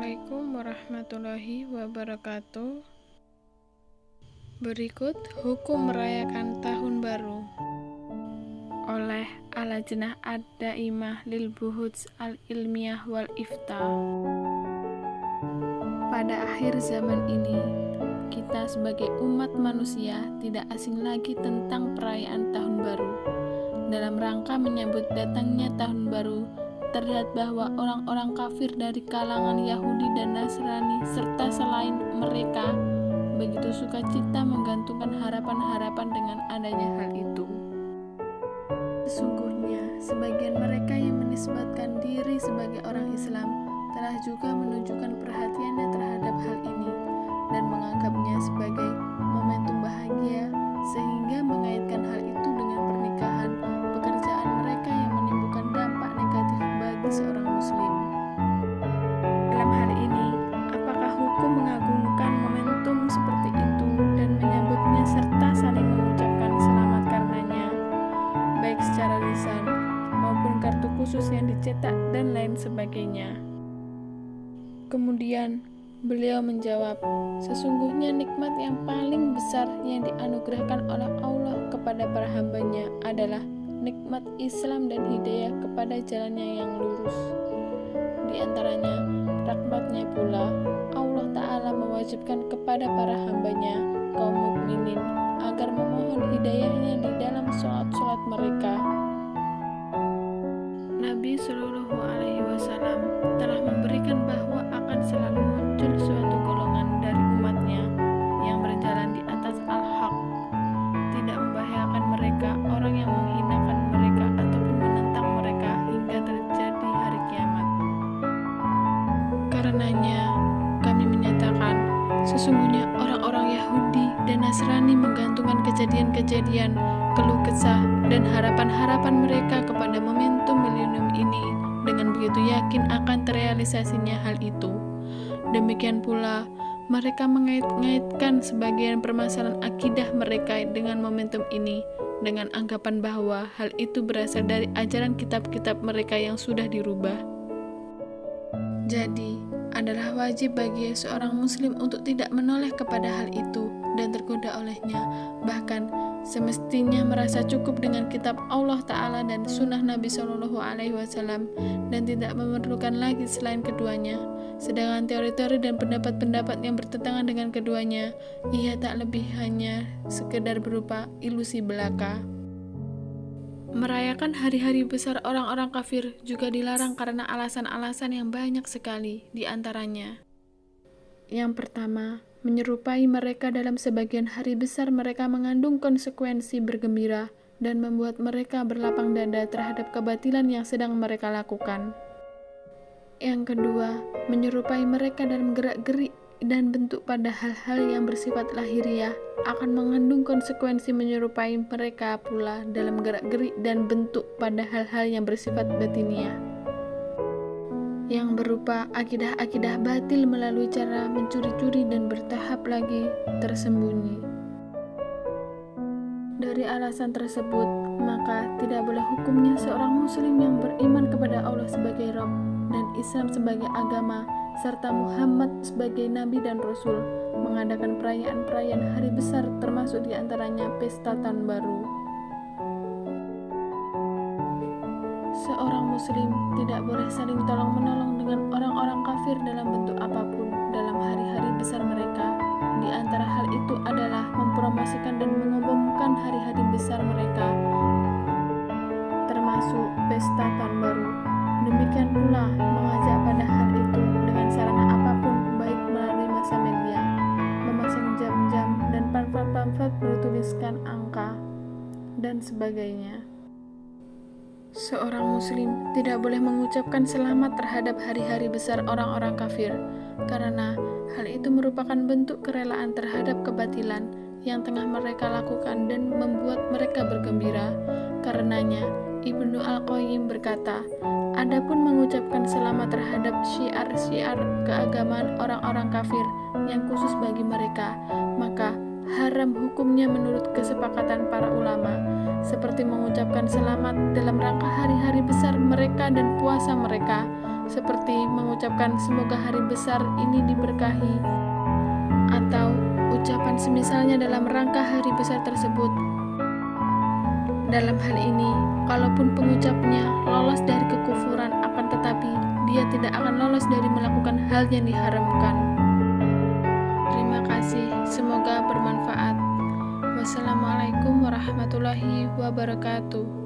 Assalamualaikum warahmatullahi wabarakatuh. Berikut hukum merayakan Tahun Baru oleh Al-Lajnah Ad-Daimah lil Buhuts Al-Ilmiyah wal Ifta. Pada akhir zaman ini, kita sebagai umat manusia tidak asing lagi tentang perayaan Tahun Baru. Dalam rangka menyambut datangnya Tahun Baru, terlihat bahwa orang-orang kafir dari kalangan Yahudi dan Nasrani serta selain mereka begitu sukacita menggantungkan harapan-harapan dengan adanya hal itu. Sesungguhnya, sebagian mereka yang menisbatkan diri sebagai orang Islam telah juga menunjukkan perhatiannya terhadap hal ini dan menganggapnya sebagai momentum bahagia, sehingga mengaitkan hal itu dengan pernikahan, pekerjaan mereka yang menimbulkan dampak negatif bagi seorang muslim. Dalam hal ini, apakah hukum mengagungkan momentum seperti itu dan menyambutnya serta saling mengucapkan selamat karenanya, baik secara lisan maupun kartu khusus yang dicetak dan lain sebagainya? Kemudian beliau menjawab, sesungguhnya nikmat yang paling besar yang dianugerahkan oleh Allah kepada para hambanya adalah nikmat Islam dan hidayah kepada jalannya yang lurus. Di antaranya, rahmatnya pula, Allah Ta'ala mewajibkan kepada para hambanya, kaum mukminin, agar memohon hidayahnya di dalam sholat-sholat mereka. Nabi Shallallahu Alaihi Wasallam telah memberikan bahwa akan selalu muncul suatu golongan dari umatnya yang berjalan di atas al-haq, tidak membahayakan mereka orang yang menghinakan mereka ataupun menentang mereka hingga terjadi hari kiamat. Karenanya kami menyatakan, sesungguhnya orang-orang Yahudi dan Nasrani menggantungkan kejadian-kejadian, keluh kesah, dan harapan-harapan mereka kepada momentum milenium ini dengan begitu yakin akan terrealisasinya hal itu. Demikian pula, mereka mengait-ngaitkan sebagian permasalahan akidah mereka dengan momentum ini, dengan anggapan bahwa hal itu berasal dari ajaran kitab-kitab mereka yang sudah dirubah. Jadi, adalah wajib bagi seorang muslim untuk tidak menoleh kepada hal itu dan tergoda olehnya, bahkan semestinya merasa cukup dengan kitab Allah Ta'ala dan sunnah Nabi Shallallahu Alaihi Wasallam dan tidak memerlukan lagi selain keduanya. Sedangkan teori-teori dan pendapat-pendapat yang bertentangan dengan keduanya, ia tak lebih hanya sekedar berupa ilusi belaka. Merayakan hari-hari besar orang-orang kafir juga dilarang karena alasan-alasan yang banyak sekali, di antaranya. Yang pertama, menyerupai mereka dalam sebagian hari besar mereka mengandung konsekuensi bergembira dan membuat mereka berlapang dada terhadap kebatilan yang sedang mereka lakukan. Yang kedua, menyerupai mereka dalam gerak-gerik dan bentuk pada hal-hal yang bersifat lahiriah akan mengandung konsekuensi menyerupai mereka pula dalam gerak-gerik dan bentuk pada hal-hal yang bersifat batiniah, yang berupa akidah-akidah batil melalui cara mencuri-curi dan bertahap lagi tersembunyi. Dari alasan tersebut, maka tidak boleh hukumnya seorang muslim yang beriman kepada Allah sebagai Rabb dan Islam sebagai agama, serta Muhammad sebagai Nabi dan Rasul, mengadakan perayaan-perayaan hari besar termasuk diantaranya pesta Tahun Baru. Seorang muslim tidak boleh saling tolong-menolong dengan orang-orang kafir dalam bentuk apapun dalam hari-hari besar mereka. Di antara hal itu adalah mempromosikan dan mengumumkan hari-hari besar mereka, termasuk pesta Tahun Baru. Demikian pula mengajak pada hal itu dengan sarana apapun, baik melalui massa media, memasang jam-jam dan pamflet-pamflet bertuliskan angka, dan sebagainya. Seorang muslim tidak boleh mengucapkan selamat terhadap hari-hari besar orang-orang kafir, karena hal itu merupakan bentuk kerelaan terhadap kebatilan yang tengah mereka lakukan dan membuat mereka bergembira. Karenanya, Ibnu Al-Qayyim berkata, adapun mengucapkan selamat terhadap syiar-syiar keagamaan orang-orang kafir yang khusus bagi mereka, maka haram hukumnya menurut kesepakatan para ulama, seperti mengucapkan selamat dalam rangka hari-hari besar mereka dan puasa mereka, seperti mengucapkan semoga hari besar ini diberkahi, atau ucapan semisalnya dalam rangka hari besar tersebut. Dalam hal ini, kalaupun pengucapnya lolos dari kekufuran, akan tetapi dia tidak akan lolos dari melakukan hal yang diharamkan. Terima kasih, semoga bermanfaat. Wassalamualaikum warahmatullahi wabarakatuh.